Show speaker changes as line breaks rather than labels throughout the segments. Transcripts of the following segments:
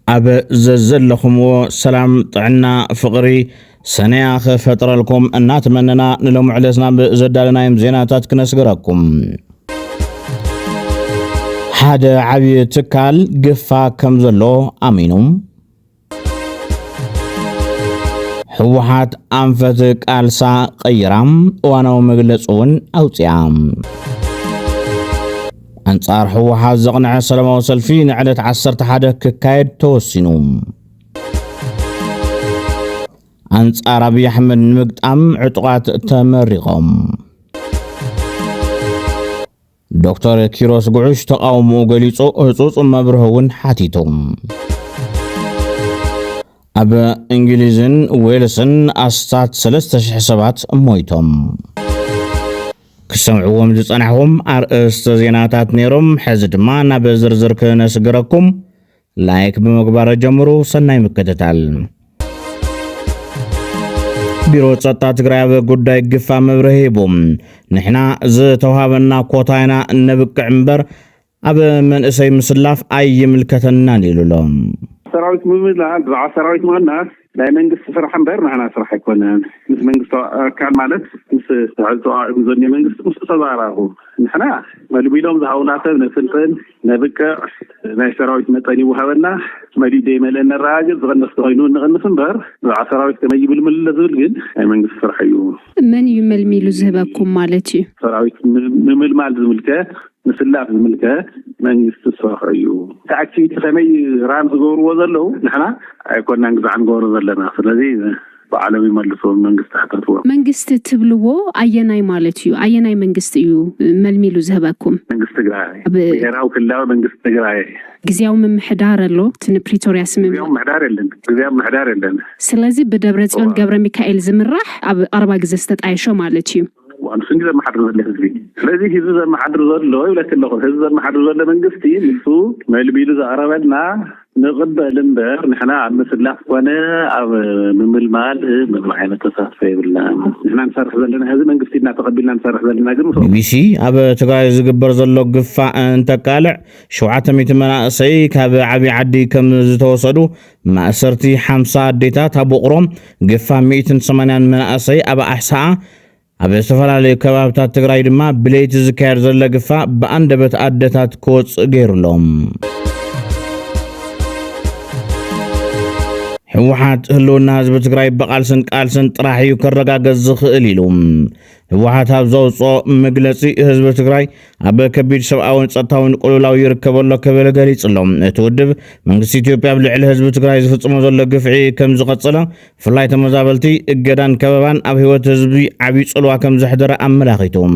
أب زلخم سلام طعنا فقري سنيا خفتر لكم أنات مننا نلوم علينا بزدالنا يمزيناتات كنسقركم حدا عبي تكال قفا كمزلو أمينوم حوحات أنفتك ألسا قيرام وانو مجلسون أوتيام أنصار حوحات زغنع سلام وسلفين على عصرت حدا كايد توسينوم أنصار أبي أحمد مقدام عطقات تمرقهم دكتور كيروس قعوش تقاومو قليصو أعطوص مبرهون حاتيتهم أبا إنجليزن ويلسن أستات 3,000 مويتهم كسمعوهم جصنعهم أرأست زيناتات نيروم حزد ما نبزرزر كنسقركم لايك بمقبار جمرو سناي مكتتال بيرو تصطا تقرأي بقوداي قفا مبرهيبهم نحنا زتوهابنا كوتاينا نبك عمبر أبا من إساي مسلاف أي ملكتنا نيلولهم
سراويت مملا دعا سراويت مالنا لا منقص فرح مبرنا هنا صراحة يكون مس منقص كان مالت مس تعلتو مزوني منقص مس صداره نحنا مالو بيلوم زهاوناته نفلفل نبكى ناي سراويت مطاني وهابنا مالي ديما لنا الراجل زغنس تغينون نغنس نبر دعا سراويت كما يجيب المل زول قد اي منقص فرح يو
من يمل ميلو زهبكم مالتي
سراويت ممل مال زملكه مسلاف الملكة من يستسرحيو تاكسي تسمي ران زغور وزلو نحنا كنا نقز عن غور زلنا فلذي بعالمي ملسو منقست حتتو
منقست تبلوو ايناي مالتيو ايناي منقست يو ملميلو زهبكم
منقست تقراي بيراو كلاو منقست تقراي
غزياو ممحدار له تن بريتوريا سمم
غزياو محدار لن
سلازي بدبرصيون ገብረ ሚካኤል ዝምራሕ ኣብ 40 ግዜ ዝተጣይሾ ማለትዩ
وأنسنج زي ما حد رزق لحزبي لذي هي زي ما حد رزق له ولكن لو هي زي ما حد رزق لمنقستي نسو ما اللي بيلو زعربنا نقبل لمبر نحنا عم مسلاح وانا من المال من معينة تصافي بالله نحنا نصرح لنا هذا منقستي نتقبلنا نصرح لنا جرم
بي سي أبا تقاي زقبر زلو قفا انت قالع شوعة ميت مناقصي كابا عبي عدي كم زتوصدو ما أسرتي 5 ديتات أبو قرم قفا 180 مناقصي أبا أحساء أبي سفر على كبابتات تقرأي دما بليت زكار زلقفا بأندبت أدتات كوتس غير لهم حوحات هلونا هزب تقرأي بقالسن قالسن طراحيو كرقاق الزخئل لهم حوحات هابزوصو مقلسي هزب تقرأي أبا كبير سبعاون صطاون قلولاو يركبو الله كبير قليس لهم تودب منقس إثيوبيا بلعل هزب تقرأي زفتمو زلو قفعي كم زغطسلا فلاي تمزابلتي اقدان كبابان أب هوت هزبي عبي صلوا كم زحدر أملاخيتهم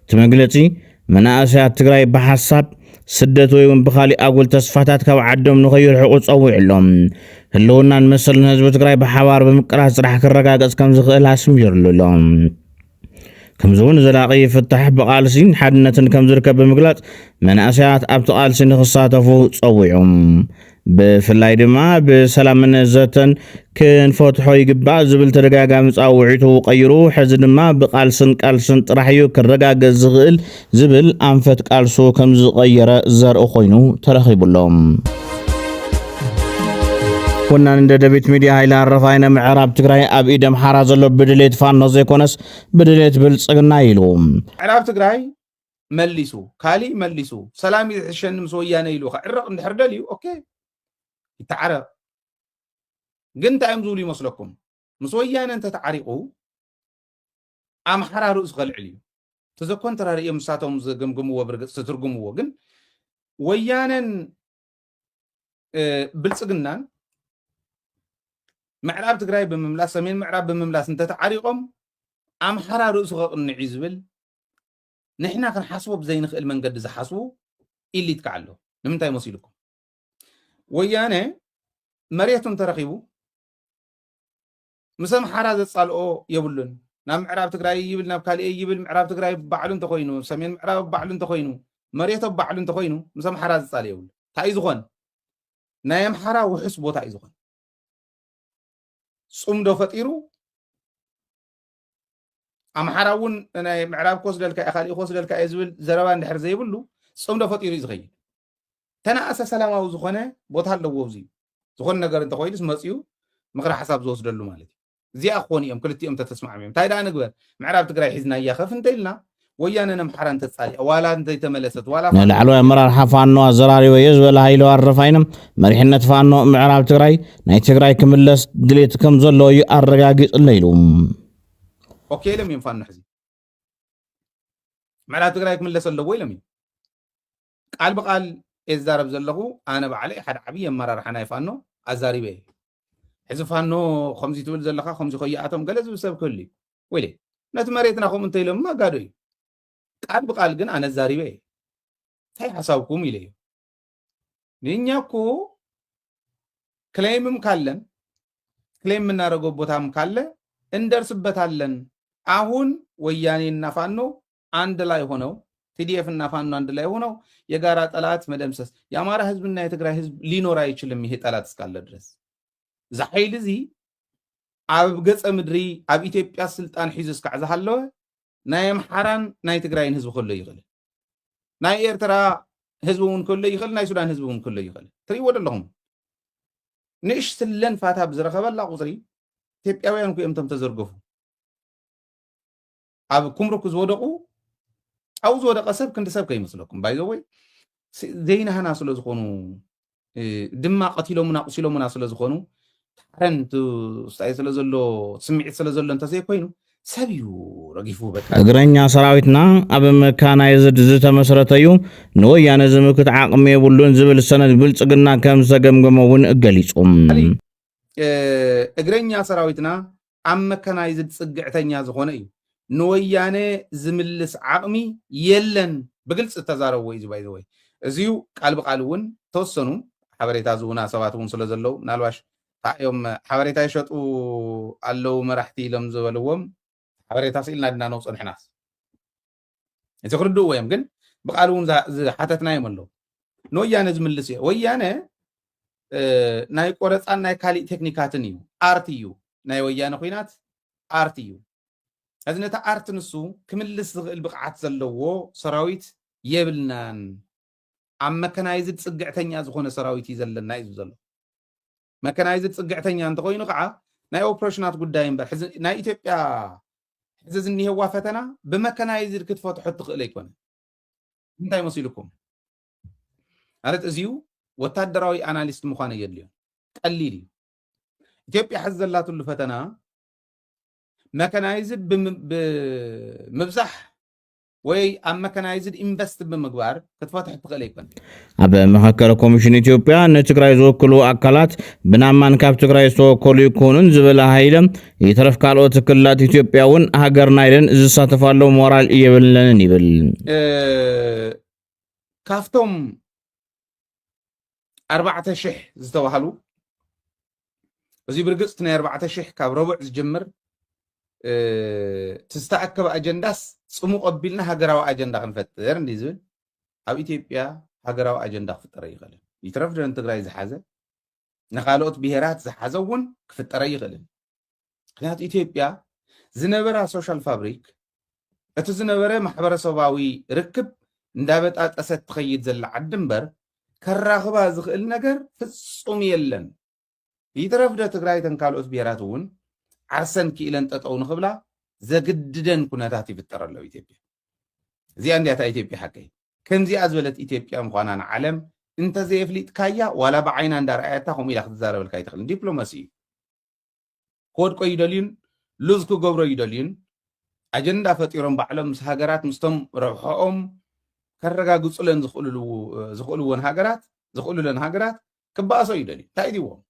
تمقلسي من آسيات تقرأي بحساب سدت ويون بخالي أقول تصفاتات كو عدم نغير حقوق صوي لهم هلونا نمثل هزب تقرأي بحوار بمقراس راح كرقاقس كم زغيل هاسمير لهم كم زون زلاقي فتح بقالسين حدنة كم زركب بمقلات من أسيات أبتقالسين خصاتفو صويهم بفلاي دما بسلام من الزتن كن فتحو يقبع زبل ترقاقا مصاوعيتو قيرو حزد ما بقالسن قالسن طرحيو كرقاقا زغيل زبل أنفت قالسو كم زغير زر أخوينو ترخيب اللهم كنا ندد بيت ميديا هايلا رفاينا معراب تقراي اب ايدم حرازلو بدليت فانو زيكونس بدليت بلصقنا يلوم
معراب تقراي مليسو كالي مليسو سلامي عشان مسويانا يلو عرق ندحردليو اوكي يتعرق قنت امزولي مسلكم مسويانا انت تعرقو ام حرارو اسغل عليو تزكون ترى رئي مساتهم زقمقمو وبرق سترقمو قن ويانا بلصقنا معراب تقراي بمملاس سمين معراب بمملاس انت تعريقهم ام حرارو اسغق نعيزبل نحنا كنحاسبو بزي نخل منقد زحاسبو اللي تكعلو نمنتاي مسيلكم ويانا مريتهم ترخيبو مسام حراز تصالقو يبلن نام معراب تقراي يبل ناب كالي يبل معراب تقراي بعلن تخوينو سمين معراب بعلن تخوينو مريتو بعلن تخوينو مسام حراز تصال يبل تاي زخون نايم حرا وحسبو تاي زخون صوم دو فطيرو ام حراون انا معراب كوس دلكا اخالي كوس دلكا ازبل زربا ندحر زيبلو صوم دو فطيرو يزغي تناأس سلاماو زخونه بوتا لو وزي ዝኾነ ነገር እንተኮይንስ መፅዩ ምክሪ ሓሳብ ዝወስደሉ ማለት እዩ እዚኣ ክኾኑ እዮም ክልቲኦም ተተስማዕሙ እዮም እንታይ ደኣ ንግበር ምዕራብ ትግራይ ሒዝና እያ ከፍ እንተኢልና ወያነ ነምሓራ እንተፃሊአ ዋላ እንተይተመለሰት ዋላ
ንላዕለዋይ ኣመራርሓ ፋኖ ኣዘራሪበ እየ ዝበለ ሃይለ ኣረፋይነ መሪሕነት ፋኖ ምዕራብ ትግራይ ናይ ትግራይ ክምለስ ድሌት ከም ዘለዎ እዩ ኣረጋጊፅለ ኢሉ
ኦኬ ኢሎም እዮም ፋኖ ሕዚ ምዕራብ ትግራይ ክምለስ ኣለዎ ኢሎም እዮም ቃል ብቃል የዛረብ ዘለኹ ኣነ ባዕለይ ሓደ ዓብዪ ኣመራርሓ ናይ ፋኖ ኣዛሪበ እየ ሕዚ ፋኖ ከምዚ ትብል ዘለካ ከምዚ ከይኣቶም ገለ ዝብል ሰብ ክህሉ ወይ ነቲ መሬትና ከምኡ እንተኢሎም ጋዶ እዩ ቃል ብቃል ግን ኣነ ዛሪበ እየ እንታይ ሓሳብኩም ኢለ እዩ ንእኛ እኮ ክሌምም ካለን ክሌም የምናደርገው ቦታም ካለ እንደርስበታለን አሁን ወያኔና ፋኖ አንድ ላይ ሆነው ቲዲኤፍ እና ፋኖ አንድ ላይ ሆነው የጋራ ጠላት መደምሰስ የአማራ ህዝብና የትግራይ ህዝብ ሊኖር አይችልም ይሄ ጠላት እስካለ ድረስ ዛኃይል እዚ ኣብ ገጸ ምድሪ ኣብ ኢትዮጵያ ስልጣን ሒዙ እስካዕ ዝሃለወ ናይ አምሓራን ናይ ትግራይን ህዝብ ከሎ ይኽእል ናይ ኤርትራ ህዝብ እውን ከሎ ይኽእል ናይ ሱዳን ህዝብ እውን ከሎ ይኽእል ትሪእዎ ደለኹም ንእሽትለን ፋታ ብዝረኸበላ ቁፅሪ ኢትዮጵያውያን ኮይኦም ተዘርገፉ ኣብ ኩምሩክ ዝወደቁ أو زود قصب كنت سب كي مسلكم بايزوي زينا هنا سلو زخونو دما قتيلو منا قصيلو منا سلو زخونو تحرنت استعي سلو زلو سمعي سلو زلو انت زي كوينو سبيو رقيفو بك
أقرأنيا سراويتنا أبا مكانا يزد زيتا مسرطيو نويانا زمكت عاقم يبولون زبل السنة بلتقنا كم سقم قموون اقليسهم
أقرأنيا سراويتنا أما مكانا يزد سقعتنيا زخوني نويانه زملس عقمي يلن بقلص تزارو ويز باي ذا واي ازيو قال بقالون توسنو حبريتا زونا سباتون سلازلو نالواش يوم حبريتا يشطو الله مرحتي لم زبلوم حبريتا سيلنا دنا نو صنحناس يتخردو ويم كن بقالون حتتنا يملو نويانه زملس ويانه ناي قرصان ناي كالي تكنيكاتن يو ارتيو ناي ويانه خوينات ارتيو أذن تعرت نسو كمل البقعات زلوا سراويت يبلنان عم كان عايزت تسقعتني أزخون سراويت يزلنا يزلوا ما كان عايزت تسقعتني أنت قوي نقعة ناي أوبريشنات قدام بحز ناي إثيوبيا حزز إني هو فتنا بما كان عايزت كتفوت حط إليك وانا انتهي مصيلكم عرفت أزيو وتدراوي أناليست مخانة يدليون قليلي إثيوبيا حزلات اللي فتنا ميكانايزد بمبزح ወይ ኣብ መካናይዝድ ኢንቨስት በመግባር ከተፈታح ተቀለይከን
ኣብ ማእከል ኮሚሽን ኢትዮጵያ ንትግራይ ዝወክሉ ኣካላት ብናማን ካብ ትግራይ ዝተወከሉ ይኮኑን ዝበለ ሃይለም ይተረፍ ካልኦት ክልላት ኢትዮጵያውን ሃገርና ኢለን ዝሳተፋሉ ሞራል የብለንን ይብል ካፍቶም 4000 ዝተዋሃሉ እዚ ብርግጽ ናይ 4000 ካብ ረቡዕ ዝጅምር تستأكد أجنداس سمو قبلنا هجراو أجندا خنفتر نديزون أو إثيوبيا هجراو أجندا خفتر يغلن يترف جن تجري زحزة نقالوت بهرات زحزون خفتر يغلن خلات إثيوبيا زنبرة سوشيال فابريك أتزنبرة محبرة صباوي ركب ندابت أسد تخيد زل عدنبر كراغبا زغل نجر في الصوميلن يترف جن تجري تنقالوت بهراتون عرسن كيلن تطعو نخبلا زقددن كناتات يفتر له إثيوبيا زي عندي أتا إثيوبيا حكي كم زي أزولت إثيوبيا مخوانا عالم انت زي فليت كايا ولا بعين عند رأيتهم إلى خزارة والكاي تخلين دبلوماسي كود كو يدلين لزكو قبرو يدلين أجندا فتيرون بعلم هاجرات مستم روحهم كرجا قصلن زخولون هاجرات زخولون هاجرات كباسو يدلين تايدي وهم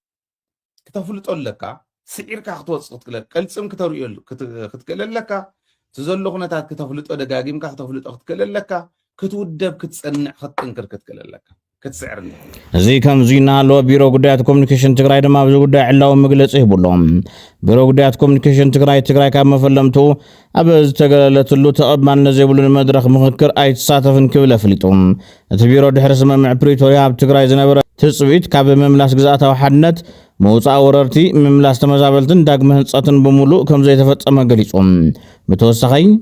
كتفلت أقول لك سعير كاختوص كتقلل قلصم كتوريل كتقلل لك تزلو خناتات كتفلط ودغاغيم كتفلط كتقلل لك كتودب كتصنع خطنكر كتقلل لك كتسعر لك زي كم زينا لو بيرو غدات كومونيكيشن تግራይ ድማ ብዙ ጉዳይ ዕላው መግለጽ ይብሎም ቢሮ ጉዳያት ኮሙኒኬሽን ትግራይ ካብ መፈለምቱ ኣብ ዝተገለለትሉ ተቐባልነት ዘይብሉን መድረኽ ምክክር ኣይተሳተፍን ክብል ኣፍሊጦም እቲ ቢሮ ድሕሪ ስምምዕ ፕሪቶሪያ ኣብ ትግራይ ዝነበረ ትጽቢት ካብ መምላስ ግዛኣታዊ ሓድነት موضع وررتي مملاس تمزابلتن داغم هنصاتن بمولو كم زي تفصم غليصوم بتوسخي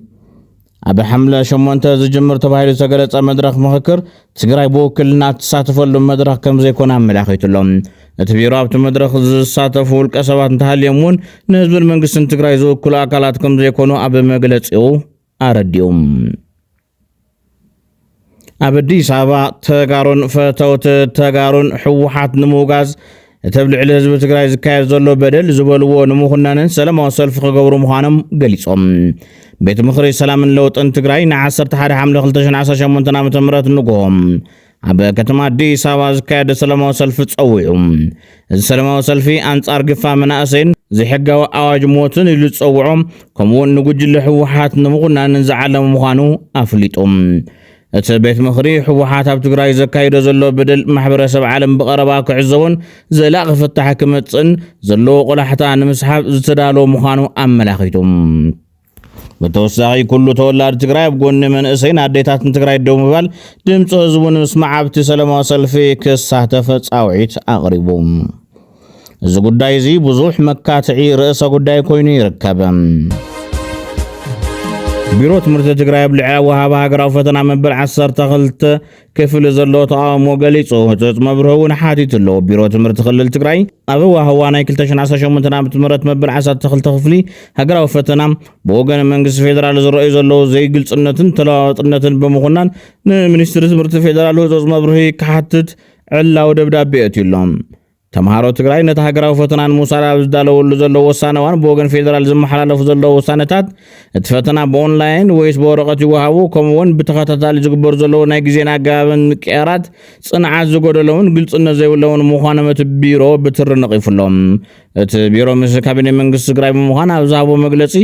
ኣብ ሓምለ 8 ዝጅምር ተባሂሉ ዝተገለጸ መድረኽ ምክክር ትግራይ ብውክልና ትሳተፈሉ መድረኽ ከም ዘይኮነ ኣመላኺቱሎም እቲ ቢሮ ኣብቲ መድረኽ ዝሳተፉ ውልቀ ሰባት እንተሃልዮም እውን ንህዝብን መንግስትን ትግራይ ዝውክሉ ኣካላት ከም ዘይኮኑ ኣብ መግለጺኡ ኣረዲኦም ኣብ ኣዲስ ኣበባ ተጋሩን ፈተውት ተጋሩን ሕወሓት ንምውጋዝ ተብልዕል ህዝቢ ትግራይ ዝካየድ ዘሎ በደል ዝበልዎ ንምኹናንን ሰላማዊ ሰልፊ ክገብሩ ምዃኖም ገሊጾም ቤት ምኽሪ ሰላምን ለውጥን ትግራይ ን11 ሓምለ 2018 ዓ.ም ንጎሆም ኣብ ከተማ ኣዲስ ኣበባ ዝካየድ ሰላማዊ ሰልፊ ጸዊዑ እዚ ሰላማዊ ሰልፊ ኣንጻር ግፋ መናእሰይን ዘይሕጋዊ ኣዋጅ ሞትን ኢሉ ጸውዖም ከምኡውን ንጉጅለ ሕወሓት ንምኹናንን ዝዓለመ ምዃኑ ኣፍሊጦም እቲ ቤት ምኽሪ ሕወሓት ኣብ ትግራይ ዘካይዶ ዘሎ በደል ማሕበረሰብ ዓለም ብቐረባ ክዕዘቦን ዘላቕ ፍታሕ ክመጽእን ዘለዎ ቆላሕታ ንምስሓብ ዝተዳለወ ምዃኑ ኣመላኺቶም ብተወሳኺ ኩሉ ተወላዲ ትግራይ ኣብ ጎኒ መንእሰይን ኣዴታትን ትግራይ ደው ምባል ድምፂ ህዝቡ ንምስማዕ ኣብቲ ሰላማዊ ሰልፊ ክሳተፍ ጻውዒት ኣቕሪቦም እዚ ጉዳይ እዚ ብዙሕ መካትዒ ርእሰ ጉዳይ ኮይኑ ይርከብ ቢሮ ትምህርቲ ትግራይ ኣብ ልዕሊ ወሃባ ሃገራዊ ፈተና መበል 12 ክፍሊ ዘለዎ ተቃውሞ ገሊጹ ህፁፅ መብርሆ እውን ሓቲቱ ኣሎ ቢሮ ትምህርቲ ክልል ትግራይ ኣብ ወሃባ ናይ 2018 ዓ.ም መበል 12 ክፍሊ ሃገራዊ ፈተና ብወገን መንግስቲ ፌደራል ዝረኣዩ ዘለዉ ዘይግልጽነትን ተለዋዋጥነትን ብምኹናን ንሚኒስትሪ ትምህርቲ ፌደራል ህፁፅ መብርሆ ክሓትት ዕላው ደብዳቤ ኣትዩሎም ተማሃሮ ትግራይ ነታ ሃገራዊ ፈተና ንምውሳድ ኣብ ዝዳለወሉ ዘሎ ውሳነ እዋን ብወገን ፌደራል ዝመሓላለፉ ዘለዉ ውሳነታት እቲ ፈተና ብኦንላይን ወይስ ብወረቐት ይወሃቡ ከምኡውን ብተኸታታሊ ዝግበሩ ዘለዉ ናይ ግዜን ኣገባብን ምቅያራት ጽንዓት ዝጎደለውን ግልጽነት ዘይብለውን ምዃኖም እቲ ቢሮ ብትሪ ነቒፉሎም እቲ ቢሮ ምስ ካቢኔ መንግስቲ ትግራይ ብምዃን ኣብ ዝሃቦ መግለጺ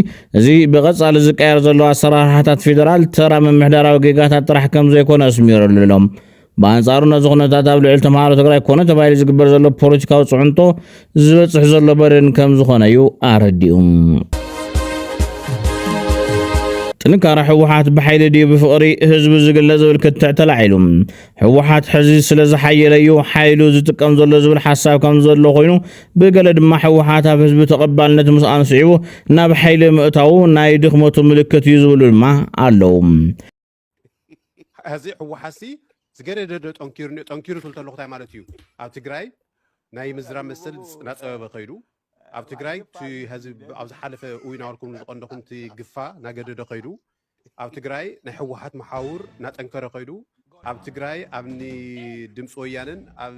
እዚ ብቐጻሊ ዝቀየር ዘሎ ኣሰራርሓታት ፌደራል ተራ ምምሕዳራዊ ጌጋታት ጥራሕ ከም ዘይኮነ ኣስሚሩሎም በአንጻሩ ነዚ ኩነታት ኣብ ልዕሊ ተማሃሮ ትግራይ ኮነ ተባሂሉ ዝግበር ዘሎ ፖለቲካዊ ጽዕንቶ ዝበጽሕ ዘሎ በደን ከም ዝኾነ እዩ ኣረዲኦም ጥንካረ ሕወሓት ብሓይሊ ድዩ ብፍቕሪ ህዝቢ ዝግለጽ ዝብል ክትዕ ተላዒሉ ሕወሓት ሕዚ ስለ ዝሓየለ እዩ ሓይሉ ዝጥቀም ዘሎ ዝብል ሓሳብ ከም ዘሎ ኮይኑ ብገለ ድማ ሕወሓት ኣብ ህዝቢ ተቐባልነት ምስ ኣንስዒቡ ናብ ሓይሊ ምእታው ናይ ድኽመቱ ምልክት እዩ ዝብሉ ድማ ኣለዉ
እዚ ሕወሓት ዝገደደ ጠንኪሩ ትልተለኹ ታይ ማለት እዩ ኣብ ትግራይ ናይ ምዝራብ መሰል ናፀበበ ኸይዱ ኣብ ትግራይ ህዝቢ ኣብ ዝሓለፈ እውናልኩም ዝቐንደኹም ትግፋ ናገደደ ኸይዱ ኣብ ትግራይ ናይ ሕወሓት መሓውር ናጠንከረ ኸይዱ ኣብ ትግራይ ኣብኒ ድምፂ ወያነን ኣብ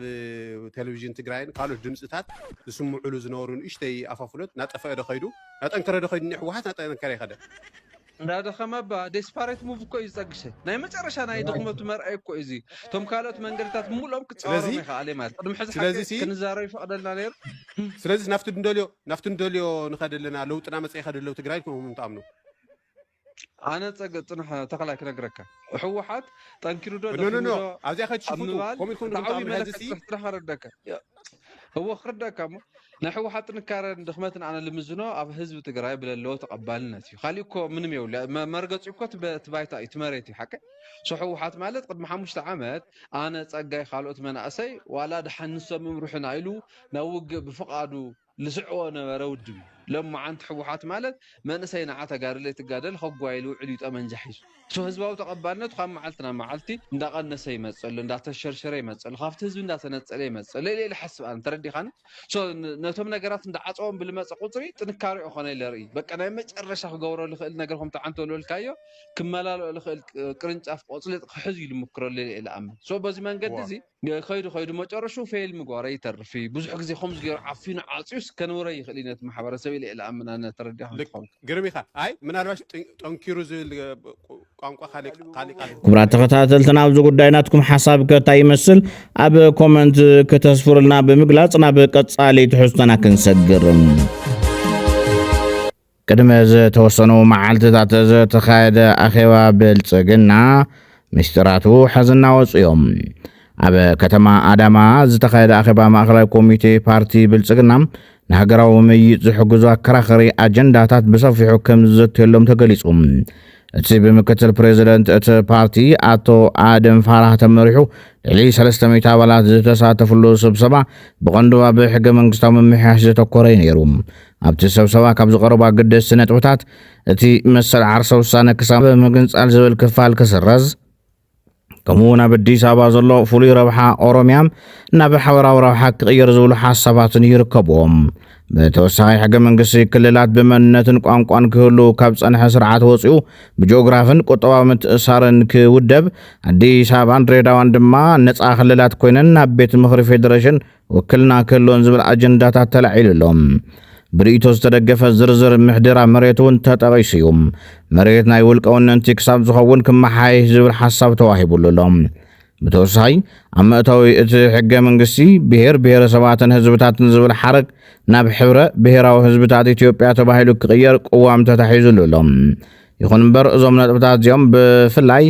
ቴሌቪዥን ትግራይን ካልኦት ድምፅታት ዝስምዑሉ ዝነበሩ ንእሽተይ ኣፋፍሎት ናጠፈአደ ኸይዱ ናጠንከረ ኸይዱ ሕወሓት ናጠንከረ ይኸደ
እንዳደኸመባ ዴስፓሬት ሙቭ እኮ እዩ ዝፀግሸ ናይ መጨረሻ ናይ ድኽመቱ መርአይ እኮ እዚ ቶም ካልኦት መንገድታት ሙሉኦም ክፃወሮም ይኽኣለ ማለት ቅድሚ ሕዚ ሓቂ ክንዛረብ ይፈቕደልና ነይሩ
ስለዚ ናፍቲ እንደልዮ ንኸደለና ለውጥና መፅኢ ኸደለው ትግራይ ከምኡ ተኣምኑ
ኣነ ፀገ ፅንሐ ተኸላይ ክነግረካ ሕወሓት ጠንኪሩ ዶ
ኣብዚኣ ከትሽፉቱ ከምኡ ኢልኩም ንክምጣምኑ ሕዚ
ጥራሕ ከረዳካ هو خردك كم نحو حتى نكرر دخمتنا عن المزنو أب حزب تجري بللو تقبلنا فيه خليكم من ميول ما رجعت يكون تبايتا يتمرتي حكي صحو حات مالت قد محمش تعمد أنا تأجي خالوت من أسي ولا دحن نسمي روحنا إلو نوج بفقعدو لسعونا رودي لما عند حوحات مالت ما نسينا عتا قارلي تقادل خقوا يلو عليت أمن جحيش شو هزباو تقبلنا تخام معلتنا معلتي نداق النسي مسألة نداق الشرشري مسألة خافت هزب نداق نتسألي مسألة ليه لحسب أنا تردي خان شو نتوم نجارات ندعصهم بالمسألة قطري تنكاري أخواني لري بك أنا مش أرشح جورا لخيل نجارهم تعنتوا له الكايو كملا لخيل كرنت أف قصلت حزي المكر اللي أمن شو بس ما نقدزي خير ما ترشوا في المقاري ترفي بزحك زي خمس جر عفين عاطيس كانوا ري خلينا محبرة سوي إلى أمن أنا تردي
قرمي خا أي من أرواح تنكيروز ቋንቋ ኻሊቅ
ክብራት ተኸታተልትና ኣብዚ ጉዳይናትኩም ሓሳብ ከታይ ይመስል ኣብ ኮመንት ከተስፍሩልና ብምግላጽ ናብ ቀጻሊ ትሕዝቶና ክንሰግርም ቅድመ ዝተወሰኑ መዓልትታት ዝተኻየደ ኣኼባ ብልጽግና ምስጢራቱ ሕዝና ወፅዮም ኣብ ከተማ ኣዳማ ዝተኻየደ ኣኼባ ማእኸላይ ኮሚቴ ፓርቲ ብልጽግና ንሃገራዊ ምይይጥ ዝሕግዙ ኣከራኸሪ ኣጀንዳታት ብሰፊሑ ከም ዝዘትየሎም ተገሊጹ እቲ ብምክትል ፕሬዝደንት እቲ ፓርቲ ኣቶ ኣደም ፋራህ ተመሪሑ ልዕሊ 300 ኣባላት ዝተሳተፍሉ ስብሰባ ብቐንዱ ኣብ ሕገ መንግስታዊ ምምሕያሽ ዘተኮረ ነይሩ ኣብቲ ስብሰባ ካብ ዝቐረቡ ኣገደስቲ ነጥብታት እቲ መሰል ዓርሰ ውሳነ ክሳብ ምግንጻል ዝብል ክፋል ክስረዝ ከምኡውን ኣብ ኣዲስ ኣበባ ዘሎ ፍሉይ ረብሓ ኦሮምያ ናብ ሓበራዊ ረብሓ ክቕየር ዝብሉ ሓሳባትን ይርከብዎም። በተወሳኺ ሕገ መንግስቲ ክልላት ብመንነትን ቋንቋን ክህሉ ካብ ጸንሐ ስርዓት ወፂኡ ብጂኦግራፍን ቁጠባዊ ምትእሳርን ክውደብ ኣዲስ ኣበባን ድሬዳዋን ድማ ነፃ ክልላት ኮይነን ናብ ቤት ምኽሪ ፌደሬሽን ውክልና ክህልዎን ዝብል ኣጀንዳታት ተላዒሉሎም ብርኢቶ ዝተደገፈ ዝርዝር ምሕደራ መሬት እውን ተጠቒሱ እዩ። መሬት ናይ ውልቀ ወነንቲ ክሳብ ዝኸውን ክመሓይሽ ዝብል ሓሳብ ተዋሂቡሎም። ብተወሳኺ ኣብ መእተዊ እቲ ሕገ መንግስቲ ብሔር ብሔረሰባትን ህዝብታትን ዝብል ሓረግ ናብ ሕብረ ብሔራዊ ህዝብታት ኢትዮጵያ ተባሂሉ ክቕየር ቅዋም ተታሒዙሎም። ይኹን እምበር እዞም ነጥብታት እዚኦም ብፍላይ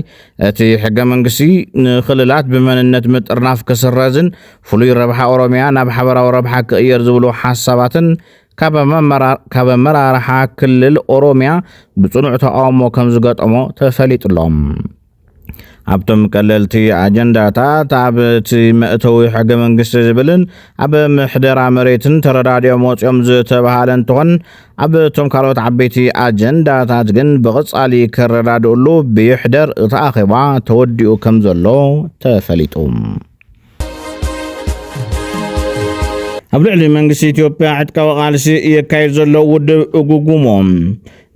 እቲ ሕገ መንግስቲ ንክልላት ብመንነት ምጥርናፍ ክስረዝን ፍሉይ ረብሓ ኦሮምያ ናብ ሓበራዊ ረብሓ ክቕየር ዝብሉ ሓሳባትን ካብ ኣመራርሓ ክልል ኦሮምያ ብጽኑዕ ተቃውሞ ከም ዝገጠሞ ተፈሊጡሎም። ኣብቶም ቀለልቲ ኣጀንዳታት ኣብ እቲ መእተዊ ሕገ መንግስቲ ዝብልን ኣብ ምሕደራ መሬትን ተረዳድዮም ወፂኦም ዝተባሃለ እንትኾን ኣብ እቶም ካልኦት ዓበይቲ ኣጀንዳታት ግን ብቕጻሊ ከረዳድኡሉ ብይሕደር እቲ ኣኼባ ተወዲኡ ከም ዘሎ ተፈሊጡ። ኣብ ልዕሊ መንግስቲ ኢትዮጵያ ዕጥቃዊ ቃልሲ የካይድ ዘሎ ውድብ እጉጉሞም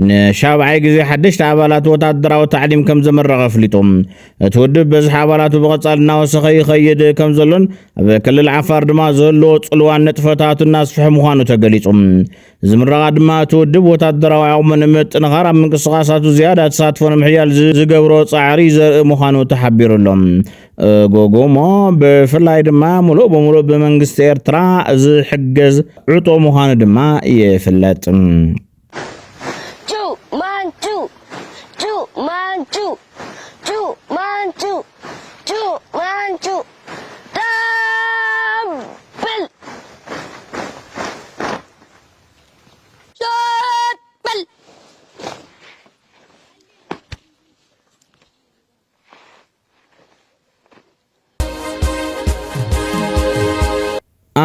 ንሻብዓይ ግዜ ሓደሽተ ኣባላት ወታደራዊ ታዕሊም ከም ዘመረቐ ኣፍሊጡ። እቲ ውድብ በዝሒ ኣባላቱ ብቐጻሊ እናወሰኸ ይኸይድ ከም ዘሎን ኣብ ክልል ዓፋር ድማ ዘሎ ጽልዋን ነጥፈታቱ እናስፍሐ ምዃኑ ተገሊጹ። እዚ ምረቓ ድማ እቲ ውድብ ወታደራዊ ዓቕሙ ንምጥንኻር ኣብ ምንቅስቓሳቱ ዝያዳ ተሳትፎ ንምሕያል ዝገብሮ ጻዕሪ ዘርኢ ምዃኑ ተሓቢሩሎም። ጎጎሞ ብፍላይ ድማ ሙሉእ በሙሉእ ብመንግስቲ ኤርትራ ዝሕገዝ ዕጦ ምዃኑ ድማ ይፍለጥ።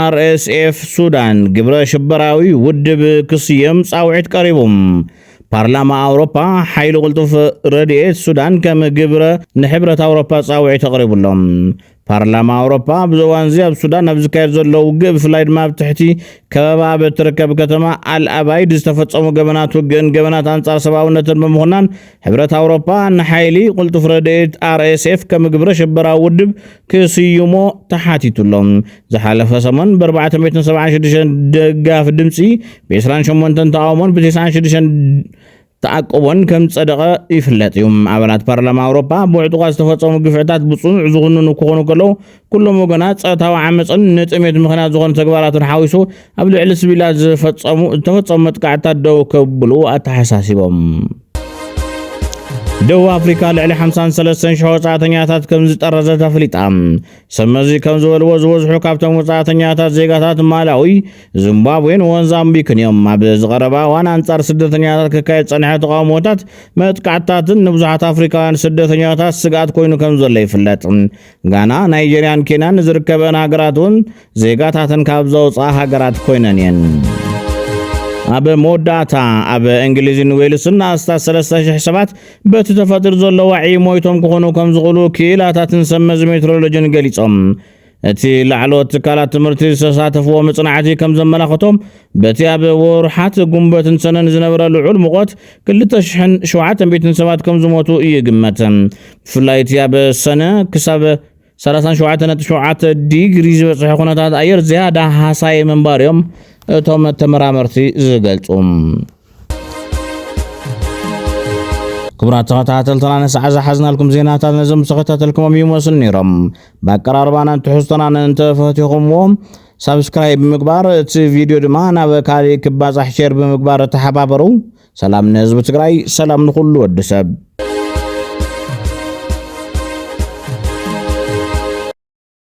RSF ሱዳን ግብረ ሽበራዊ ውድብ ክስየም ጻውዒት ቀሪቦም። ፓርላማ ኣውሮፓ ሓይሊ ቁልጡፍ ረድኤት ሱዳን ከም ግብረ ንሕብረት ኣውሮፓ ጻውዒት ኣቕሪቡሎም። ፓርላማ ኣውሮፓ ብዘዋን እዚ ኣብ ሱዳን ኣብ ዝካየድ ዘሎ ውግእ ብፍላይ ድማ ኣብ ትሕቲ ከበባ በትርከብ ከተማ ኣልኣባይድ ዝተፈጸሙ ገበናት ውግእን ገበናት ኣንጻር ሰብኣውነትን ብምኹናን ሕብረት ኣውሮፓ ንሓይሊ ቁልጡፍ ረድኤት RSF ከም ግብረ ሽበራዊ ውድብ ክስይሞ ተሓቲቱሎም። ዝሓለፈ ሰሞን ብ476 ደጋፍ ድምፂ ብ28 ተቃውሞን ብ96 ተዓቆቦን ከም ጸደቐ ይፍለጥ እዩ። ኣባላት ፓርላማ ኣውሮፓ ብዕጡቃት ዝተፈጸሙ ግፍዕታት ብጽኑዕ ዝኹንኑ ክኾኑ ከለዉ ኩሎም ወገናት ጸጥታዊ ዓመፅን ንጥሜት ምኽንያት ዝኾኑ ተግባራትን ሓዊሱ ኣብ ልዕሊ ሲቪላት ዝተፈጸሙ መጥቃዕትታት ደው ከብሉ ኣተሓሳሲቦም። ደቡብ ኣፍሪካ ልዕሊ 53,000 ወጻእተኛታት ከም ዝጠረዘት ኣፍሊጣ። ሰመዚ ከም ዝበልዎ ዝበዝሑ ካብቶም ወጻእተኛታት ዜጋታት ማላዊ፣ ዚምባብዌን ሞዛምቢክን እዮም። ኣብ ዝቐረባ እዋን ኣንጻር ስደተኛታት ክካየድ ጸኒሐ ተቃውሞታት መጥቃዕትታትን ንብዙሓት ኣፍሪካውያን ስደተኛታት ስጋኣት ኮይኑ ከም ዘሎ ይፍለጥ። ጋና፣ ናይጀርያን ኬንያን ዝርከበን ሃገራት እውን ዜጋታትን ካብ ዘውፅኣ ሃገራት ኮይነን እየን። ኣብ መወዳእታ ኣብ እንግሊዝን ዌልስን ኣስታት 3,000 ሰባት በቲ ተፈጢሩ ዘሎ ዋዒ ሞይቶም ክኾኑ ከም ዝኽእሉ ክኢላታትን ሰመዚ ሜትሮሎጅን ገሊጾም። እቲ ላዕለዎት ትካላት ትምህርቲ ዝተሳተፍዎ ምጽናዕቲ ከም ዘመላኽቶም በቲ ኣብ ወርሓት ጉንበትን ሰነን ዝነበረ ልዑል ሙቐት 2,700 ሰባት ከም ዝሞቱ ይግመት። ብፍላይ እቲ ኣብ ሰነ ክሳብ 37.7 ዲግሪ ዝበፅሐ ኩነታት ኣየር ዝያዳ ሃሳይ ምንባር እዮም እቶም ተመራመርቲ ዝገልጹ። ክቡራት ተኸታተልትና ንሰዓት ዝሓዝናልኩም ዜናታት ነዞም ተኸታተልኩሞም ይመስሉ ነይሮም። በአቀራርባናን ትሕዝቶናን እንተፈትኹምዎም ሳብስክራይብ ብምግባር እቲ ቪድዮ ድማ ናብ ካሊእ ክባጻሕ ሼር ብምግባር ተሓባበሩ። ሰላም ንህዝቢ ትግራይ፣ ሰላም ንኹሉ ወዲ ሰብ።